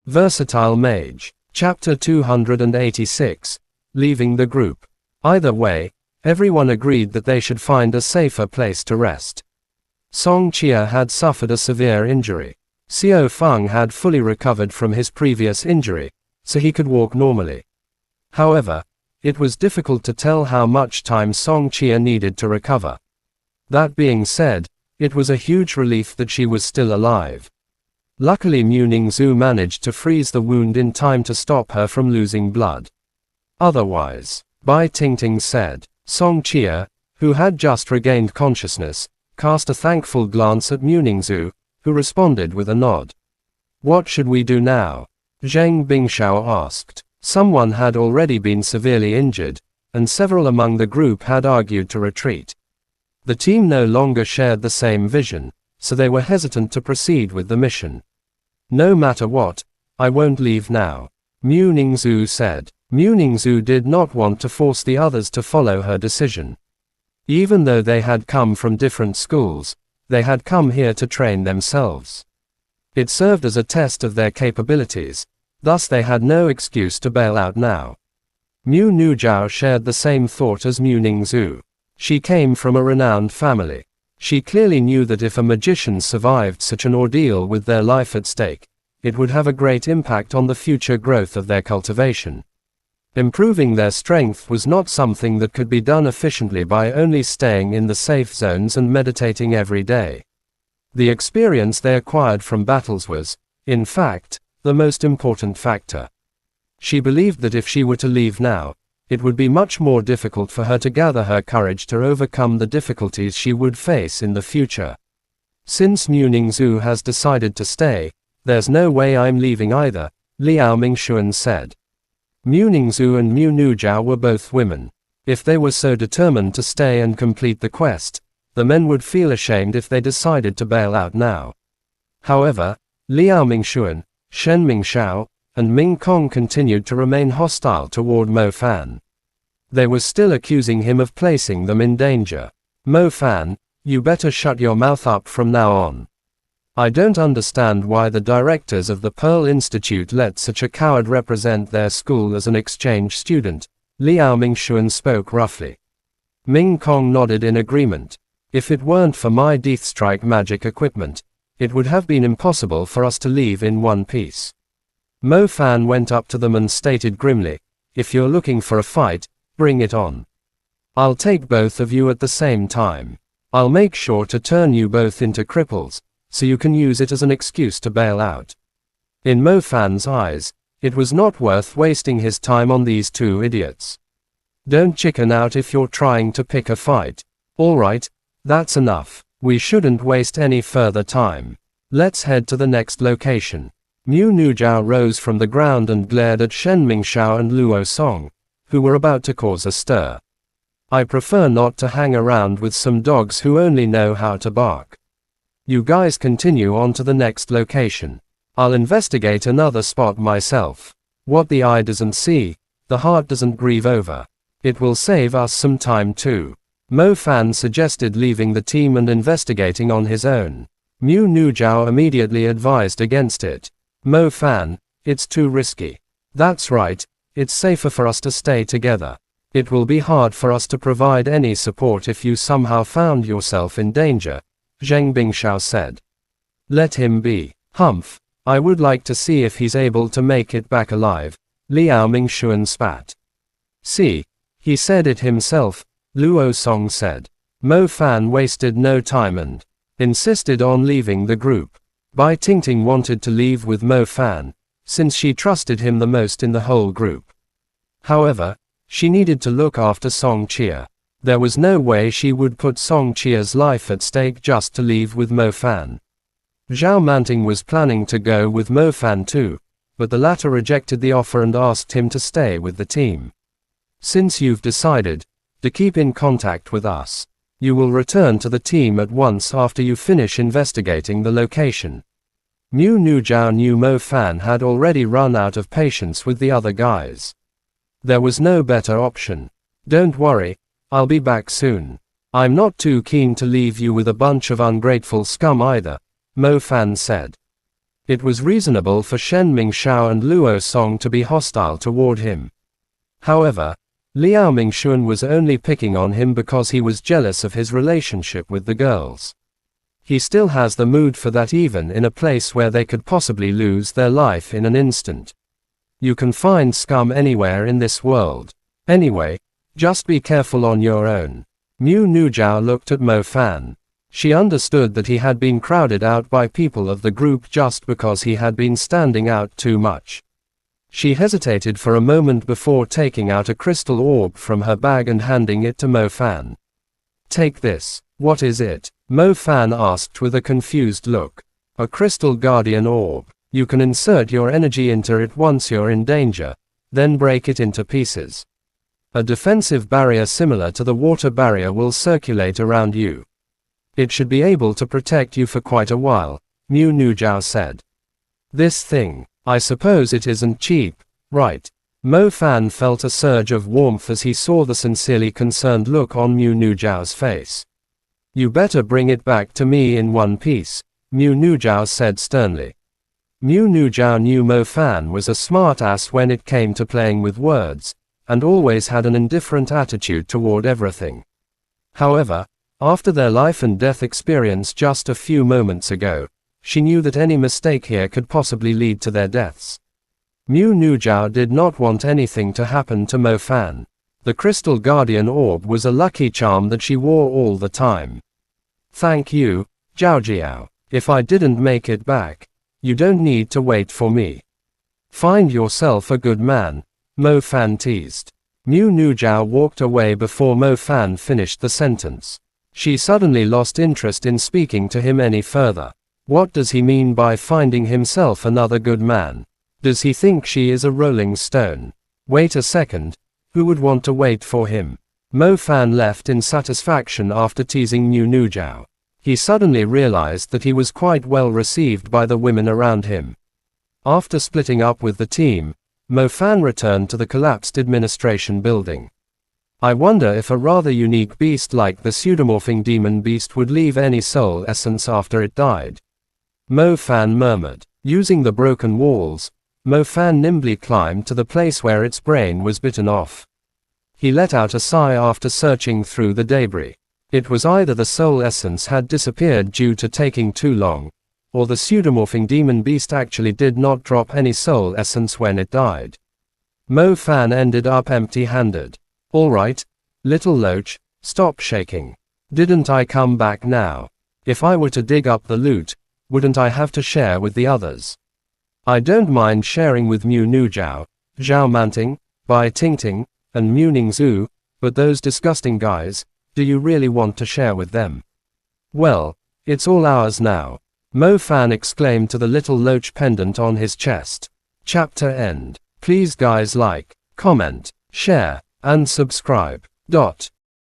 Versatile Mage. Chapter 286. Leaving the group. Either way, everyone agreed that they should find a safer place to rest. Song Chia had suffered a severe injury. Xiao Feng had fully recovered from his previous injury, so he could walk normally. However, it was difficult to tell how much time Song Chia needed to recover. That being said, it was a huge relief that she was still alive. Luckily Mu Ningzhu managed to freeze the wound in time to stop her from losing blood. Otherwise, Bai Tingting said. Song Chia, who had just regained consciousness, cast a thankful glance at Mu Ningzhu, who responded with a nod. What should we do now? Zhang Bingshao asked. Someone had already been severely injured, and several among the group had argued to retreat. The team no longer shared the same vision, so they were hesitant to proceed with the mission. No matter what, I won't leave now, Mu Ningzhu said. Mu Ningzhu did not want to force the others to follow her decision. Even though they had come from different schools, they had come here to train themselves. It served as a test of their capabilities, thus they had no excuse to bail out now. Mu Nujiao shared the same thought as Mu Ningzhu. She came from a renowned family. She clearly knew that if a magician survived such an ordeal with their life at stake, it would have a great impact on the future growth of their cultivation. Improving their strength was not something that could be done efficiently by only staying in the safe zones and meditating every day. The experience they acquired from battles was, in fact, the most important factor. She believed that if she were to leave now, it would be much more difficult for her to gather her courage to overcome the difficulties she would face in the future. Since Mu Ningzhu has decided to stay, there's no way I'm leaving either, Liao Mingxuan said. Mu Ningzhu and Mu Nujiao were both women. If they were so determined to stay and complete the quest, the men would feel ashamed if they decided to bail out now. However, Liao Mingxuan, Shen Mingshao, and Ming Kong continued to remain hostile toward Mo Fan. They were still accusing him of placing them in danger. Mo Fan, you better shut your mouth up from now on. I don't understand why the directors of the Pearl Institute let such a coward represent their school as an exchange student, Liao Mingxuan spoke roughly. Ming Kong nodded in agreement. If it weren't for my Death Strike magic equipment, it would have been impossible for us to leave in one piece. Mo Fan went up to them and stated grimly, if you're looking for a fight, bring it on. I'll take both of you at the same time. I'll make sure to turn you both into cripples, so you can use it as an excuse to bail out. In Mo Fan's eyes, it was not worth wasting his time on these two idiots. Don't chicken out if you're trying to pick a fight. Alright, that's enough. We shouldn't waste any further time. Let's head to the next location. Mu Nujiao rose from the ground and glared at Shen Mingshao and Luo Song, who were about to cause a stir. I prefer not to hang around with some dogs who only know how to bark. You guys continue on to the next location. I'll investigate another spot myself. What the eye doesn't see, the heart doesn't grieve over. It will save us some time too. Mo Fan suggested leaving the team and investigating on his own. Mu Nujiao immediately advised against it. Mo Fan, it's too risky. That's right, it's safer for us to stay together. It will be hard for us to provide any support if you somehow found yourself in danger, Zhang Bingshao said. Let him be. Humph, I would like to see if he's able to make it back alive, Liao Mingxuan spat. See, he said it himself, Luo Song said. Mo Fan wasted no time and insisted on leaving the group. Bai Tingting wanted to leave with Mo Fan, since she trusted him the most in the whole group. However, she needed to look after Song Chia. There was no way she would put Song Chia's life at stake just to leave with Mo Fan. Zhao Manting was planning to go with Mo Fan too, but the latter rejected the offer and asked him to stay with the team. Since you've decided to keep in contact with us, you will return to the team at once after you finish investigating the location. Mu Nujiao knew Mo Fan had already run out of patience with the other guys. There was no better option. Don't worry, I'll be back soon. I'm not too keen to leave you with a bunch of ungrateful scum either, Mo Fan said. It was reasonable for Shen Mingxiao and Luo Song to be hostile toward him. However, Liao Mingxuan was only picking on him because he was jealous of his relationship with the girls. He still has the mood for that even in a place where they could possibly lose their life in an instant. You can find scum anywhere in this world. Anyway, just be careful on your own. Mu Nujiao looked at Mo Fan. She understood that he had been crowded out by people of the group just because he had been standing out too much. She hesitated for a moment before taking out a crystal orb from her bag and handing it to Mo Fan. Take this. What is it? Mo Fan asked with a confused look. A crystal guardian orb. You can insert your energy into it once you're in danger, then break it into pieces. A defensive barrier similar to the water barrier will circulate around you. It should be able to protect you for quite a while, Mu Nujiao said. This thing, I suppose it isn't cheap, right? Mo Fan felt a surge of warmth as he saw the sincerely concerned look on Mu Nujiao's face. You better bring it back to me in one piece, Mu Nujiao said sternly. Mu Nujiao knew Mo Fan was a smart ass when it came to playing with words, and always had an indifferent attitude toward everything. However, after their life and death experience just a few moments ago, she knew that any mistake here could possibly lead to their deaths. Mu Nujiao did not want anything to happen to Mo Fan. The crystal guardian orb was a lucky charm that she wore all the time. Thank you, Zhao Jiao. If I didn't make it back, you don't need to wait for me. Find yourself a good man, Mo Fan teased. Mu Nujiao walked away before Mo Fan finished the sentence. She suddenly lost interest in speaking to him any further. What does he mean by finding himself another good man? Does he think she is a rolling stone? Wait a second, who would want to wait for him? Mo Fan left in satisfaction after teasing Mu Nujiao. He suddenly realized that he was quite well received by the women around him. After splitting up with the team, Mo Fan returned to the collapsed administration building. I wonder if a rather unique beast like the pseudomorphing demon beast would leave any soul essence after it died. Mo Fan murmured. Using the broken walls, Mo Fan nimbly climbed to the place where its brain was bitten off. He let out a sigh after searching through the debris. It was either the soul essence had disappeared due to taking too long, or the pseudomorphing demon beast actually did not drop any soul essence when it died. Mo Fan ended up empty-handed. Alright, little loach, stop shaking. Didn't I come back now? If I were to dig up the loot, wouldn't I have to share with the others? I don't mind sharing with Mu Nujiao, Zhao Manting, Bai Tingting, and Mu Ningzhu, but those disgusting guys, do you really want to share with them? Well, it's all ours now, Mo Fan exclaimed to the little loach pendant on his chest. Chapter end. Please guys like, comment, share, and subscribe.